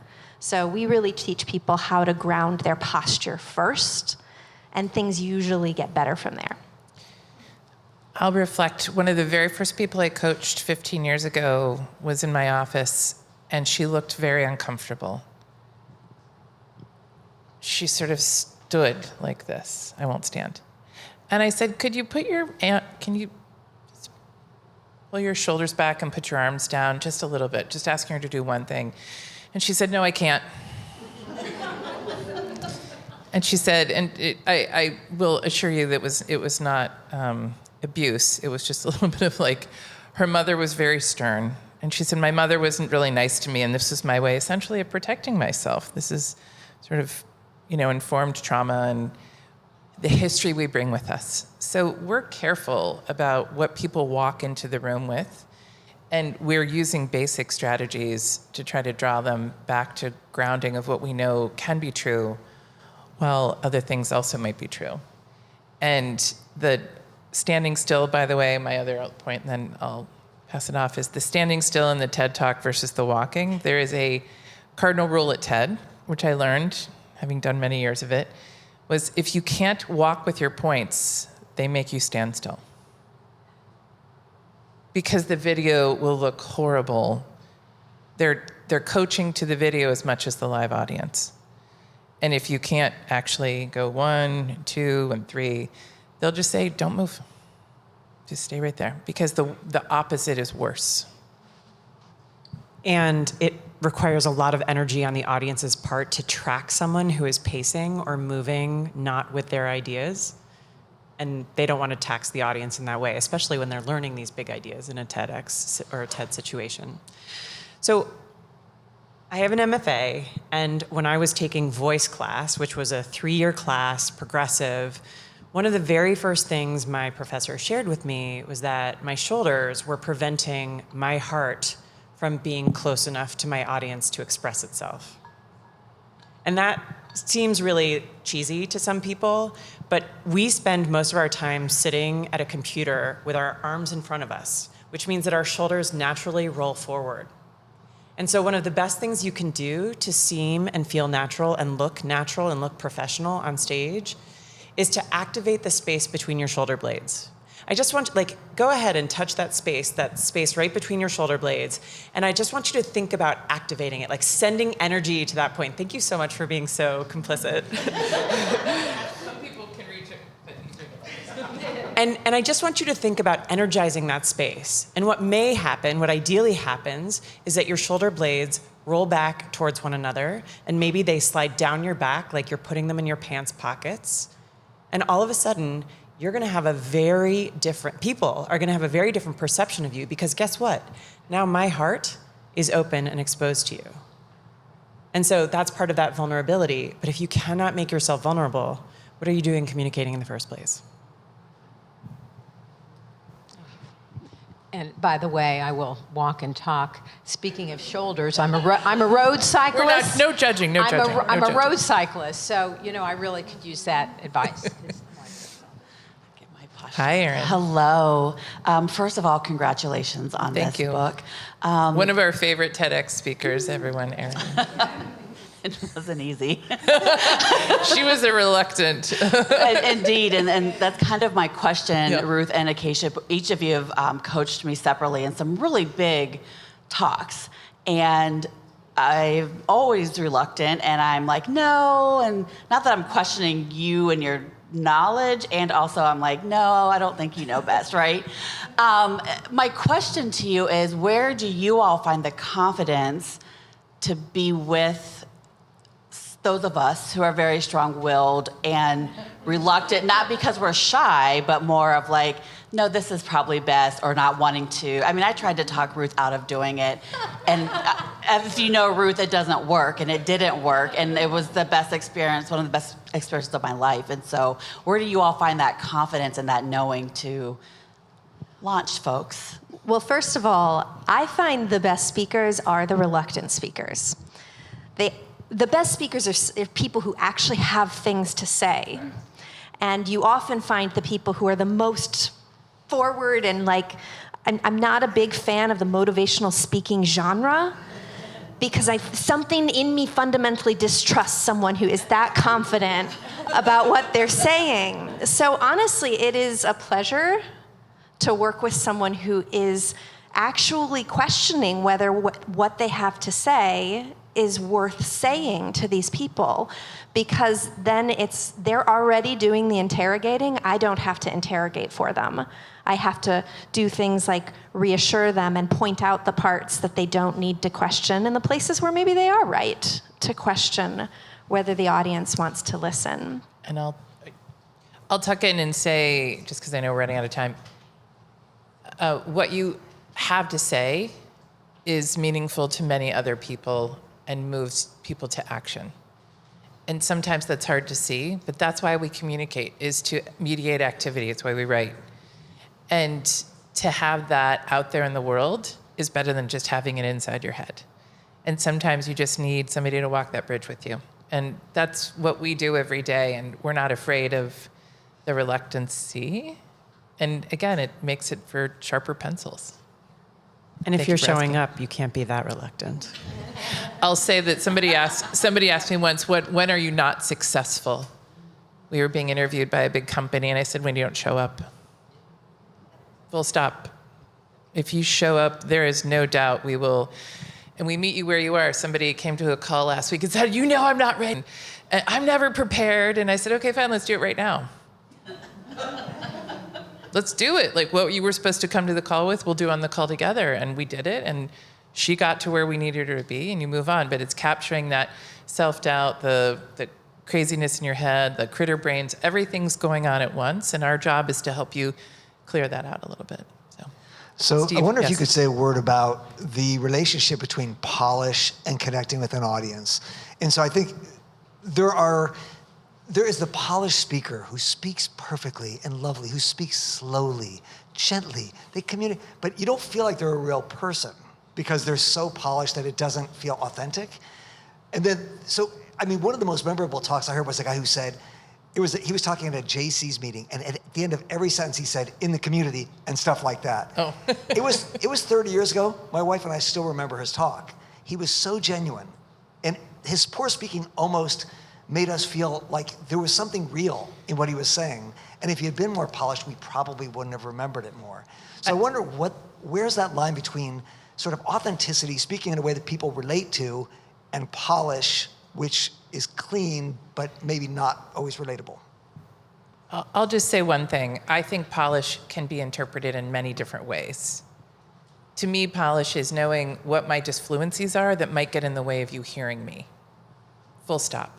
So we really teach people how to ground their posture first, and things usually get better from there. I'll reflect. One of the very first people I coached 15 years ago was in my office, and she looked very uncomfortable. She sort of stood like this. I won't stand. And I said, can you pull your shoulders back and put your arms down just a little bit, just asking her to do one thing. And she said, no, I can't. And she said, and I will assure you that it was not abuse. It was just a little bit of like, her mother was very stern. And she said, my mother wasn't really nice to me, and this was my way essentially of protecting myself. This is sort of, informed trauma and the history we bring with us. So we're careful about what people walk into the room with. And we're using basic strategies to try to draw them back to grounding of what we know can be true, while other things also might be true. And the standing still, by the way, my other point, and then I'll pass it off, is the standing still in the TED Talk versus the walking. There is a cardinal rule at TED, which I learned, having done many years of it, was if you can't walk with your points, they make you stand still. Because the video will look horrible. They're coaching to the video as much as the live audience. And if you can't actually go 1, 2, and 3, they'll just say, don't move. Just stay right there. Because the opposite is worse. And it requires a lot of energy on the audience's part to track someone who is pacing or moving not with their ideas. And they don't want to tax the audience in that way, especially when they're learning these big ideas in a TEDx or a TED situation. So I have an MFA, and when I was taking voice class, which was a 3-year class, progressive, one of the very first things my professor shared with me was that my shoulders were preventing my heart from being close enough to my audience to express itself. And that seems really cheesy to some people, but we spend most of our time sitting at a computer with our arms in front of us, which means that our shoulders naturally roll forward. And so one of the best things you can do to seem and feel natural and look professional on stage is to activate the space between your shoulder blades. I just want to, go ahead and touch that space right between your shoulder blades. And I just want you to think about activating it, like sending energy to that point. Thank you so much for being so complicit. Some people can reach it, but he's doing it. And I just want you to think about energizing that space. And what may happen, what ideally happens, is that your shoulder blades roll back towards one another, and maybe they slide down your back like you're putting them in your pants pockets. And all of a sudden, people are going to have a very different perception of you, because guess what? Now my heart is open and exposed to you. And so that's part of that vulnerability. But if you cannot make yourself vulnerable, what are you doing communicating in the first place? And by the way, I will walk and talk. Speaking of shoulders, I'm a road cyclist. No judging, no judging. I'm a road cyclist, so I really could use that advice. Hi, Erin. Hello. First of all, congratulations on Thank this you. book. One of our favorite TEDx speakers, everyone, Erin. It wasn't easy. She was a reluctant. Indeed, and that's kind of my question, Yeah. Ruth and Acacia. Each of you have coached me separately in some really big talks. And I'm always reluctant, and I'm like, no, and not that I'm questioning you and your knowledge, and also I'm like, no, I don't think you know best, right? My question to you is, where do you all find the confidence to be with those of us who are very strong-willed and reluctant, not because we're shy, but more of like, no, this is probably best, or not wanting to. I mean, I tried to talk Ruth out of doing it, and as you know, Ruth, it doesn't work, and it didn't work, and it was the best experience, one of the best experiences of my life. And so where do you all find that confidence and that knowing to launch folks? Well, first of all, I find the best speakers are the reluctant speakers. The best speakers are people who actually have things to say. And you often find the people who are the most forward and I'm not a big fan of the motivational speaking genre, because something in me fundamentally distrusts someone who is that confident about what they're saying. So honestly, it is a pleasure to work with someone who is actually questioning whether what they have to say is worth saying to these people, because then they're already doing the interrogating. I don't have to interrogate for them. I have to do things like reassure them and point out the parts that they don't need to question, and the places where maybe they are right to question whether the audience wants to listen. And I'll tuck in and say, just because I know we're running out of time, what you have to say is meaningful to many other people and moves people to action. And sometimes that's hard to see, but that's why we communicate, is to mediate activity. It's why we write. And to have that out there in the world is better than just having it inside your head. And sometimes you just need somebody to walk that bridge with you. And that's what we do every day, and we're not afraid of the reluctancy. And again, it makes it for sharper pencils. And if Thank you're you for showing asking. up, you can't be that reluctant. I'll say that somebody asked me once, when are you not successful? We were being interviewed by a big company, and I said, when you don't show up. Full stop. If you show up, there is no doubt we will, and we meet you where you are. Somebody came to a call last week and said, I'm not ready. And I'm never prepared. And I said, okay, fine, let's do it right now. Let's do it. Like what you were supposed to come to the call with, we'll do on the call together. And we did it, and she got to where we needed her to be, and you move on. But it's capturing that self-doubt, the craziness in your head, the critter brains, everything's going on at once, and our job is to help you clear that out a little bit. So Steve, I wonder if yes. you could say a word about the relationship between polish and connecting with an audience. And so I think there is the polished speaker who speaks perfectly and lovely, who speaks slowly, gently. They communicate, but you don't feel like they're a real person because they're so polished that it doesn't feel authentic. And then, one of the most memorable talks I heard was a guy who said, he was talking at a JC's meeting, and at the end of every sentence he said, in the community, and stuff like that. Oh. It was 30 years ago. My wife and I still remember his talk. he was so genuine. And his poor speaking almost made us feel like there was something real in what he was saying. And if he had been more polished, we probably wouldn't have remembered it more. So I wonder where's that line between sort of authenticity, speaking in a way that people relate to, and polish, which is clean, but maybe not always relatable. I'll just say one thing. I think polish can be interpreted in many different ways. To me, polish is knowing what my disfluencies are that might get in the way of you hearing me. Full stop.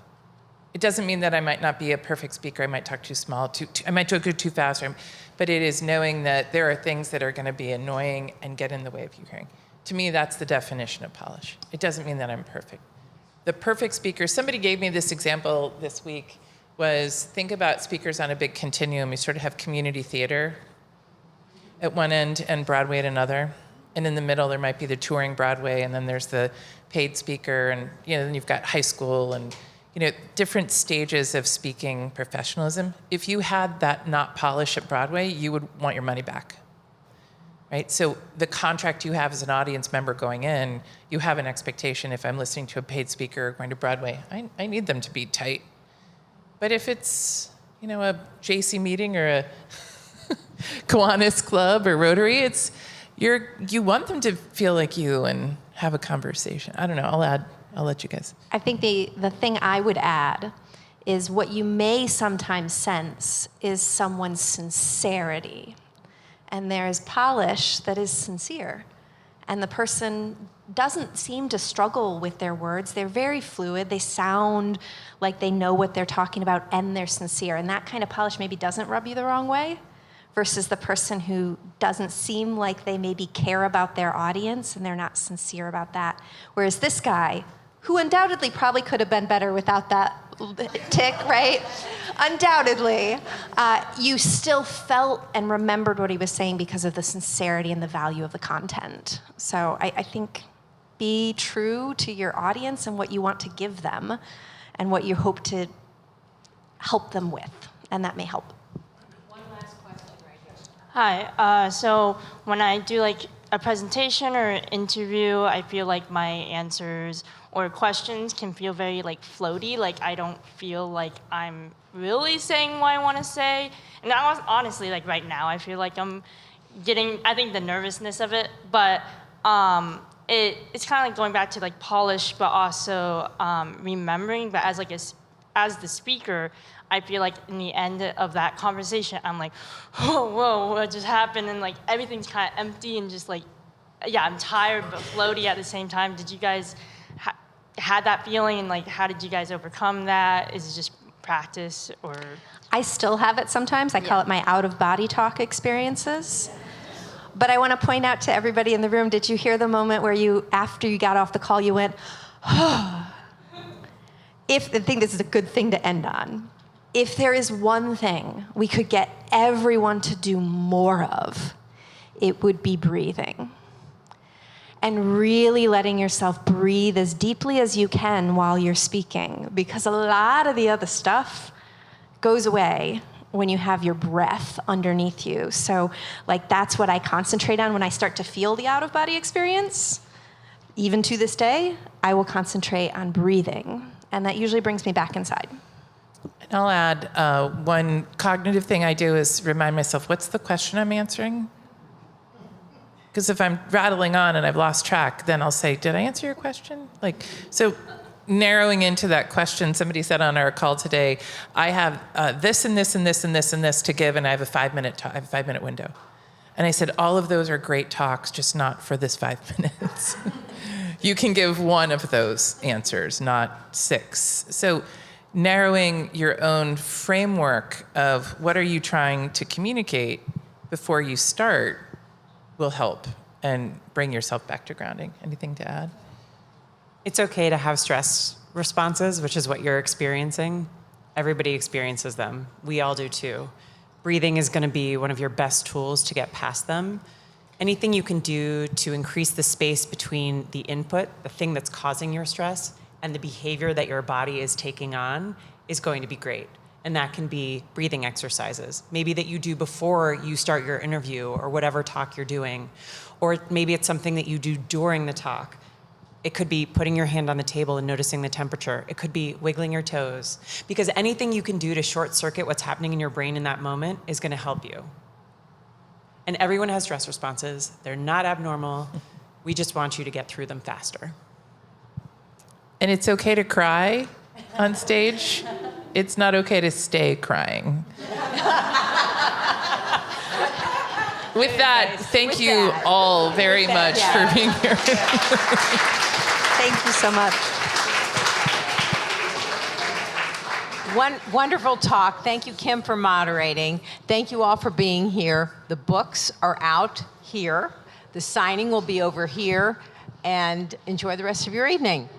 It doesn't mean that I might not be a perfect speaker. I might talk too small, I might talk too fast, but it is knowing that there are things that are going to be annoying and get in the way of you hearing. To me, that's the definition of polish. It doesn't mean that I'm perfect. The perfect speaker, somebody gave me this example this week, was think about speakers on a big continuum. You sort of have community theater at one end and Broadway at another. And in the middle, there might be the touring Broadway, and then there's the paid speaker, and then you've got high school and different stages of speaking professionalism. If you had that not polish at Broadway, you would want your money back, right? So the contract you have as an audience member going in, you have an expectation. If I'm listening to a paid speaker going to Broadway, I need them to be tight. But if it's a JC meeting or a Kiwanis Club or Rotary, you want them to feel like you and have a conversation. I don't know. I'll let you guys. I think the thing I would add is what you may sometimes sense is someone's sincerity. And there is polish that is sincere. And the person doesn't seem to struggle with their words. They're very fluid. They sound like they know what they're talking about and they're sincere. And that kind of polish maybe doesn't rub you the wrong way versus the person who doesn't seem like they maybe care about their audience and they're not sincere about that. Whereas this guy, who undoubtedly probably could have been better without that tick, right? Undoubtedly, you still felt and remembered what he was saying because of the sincerity and the value of the content. So I think be true to your audience and what you want to give them and what you hope to help them with, and that may help. One last question right here. Hi, so when I do like a presentation or an interview, I feel like my answers or questions can feel very like floaty, like I don't feel like I'm really saying what I want to say. And honestly, like right now, I feel like I'm getting, I think the nervousness of it, but it's kind of like going back to like polish, but also remembering, but as the speaker, I feel like in the end of that conversation, I'm like, whoa, what just happened? And like everything's kind of empty and just like, yeah, I'm tired but floaty at the same time. Did you guys had that feeling, and like how did you guys overcome that? Is it just practice or? I still have it sometimes. I call it my out-of-body talk experiences. But I want to point out to everybody in the room, did you hear the moment where you, after you got off the call, you went, I think this is a good thing to end on. If there is one thing we could get everyone to do more of, it would be breathing. And really letting yourself breathe as deeply as you can while you're speaking, because a lot of the other stuff goes away when you have your breath underneath you. So like that's what I concentrate on when I start to feel the out-of-body experience. Even to this day, I will concentrate on breathing, and that usually brings me back inside. And I'll add one cognitive thing I do is remind myself, what's the question I'm answering? Because if I'm rattling on and I've lost track, then I'll say, did I answer your question? So narrowing into that question, somebody said on our call today, I have this and this and this and this and this to give, and I have a 5-minute window. And I said, all of those are great talks, just not for this 5 minutes. You can give one of those answers, not 6. So narrowing your own framework of what are you trying to communicate before you start will help and bring yourself back to grounding. Anything to add? It's okay to have stress responses, which is what you're experiencing. Everybody experiences them. We all do too. Breathing is going to be one of your best tools to get past them. Anything you can do to increase the space between the input, the thing that's causing your stress, and the behavior that your body is taking on is going to be great. And that can be breathing exercises, maybe that you do before you start your interview or whatever talk you're doing. Or maybe it's something that you do during the talk. It could be putting your hand on the table and noticing the temperature. It could be wiggling your toes. Because anything you can do to short circuit what's happening in your brain in that moment is going to help you. And everyone has stress responses. They're not abnormal. We just want you to get through them faster. And it's okay to cry on stage. It's not okay to stay crying. With that, thank you all very much for being here. Thank you so much. Wonderful talk. Thank you, Kim, for moderating. Thank you all for being here. The books are out here. The signing will be over here. And enjoy the rest of your evening.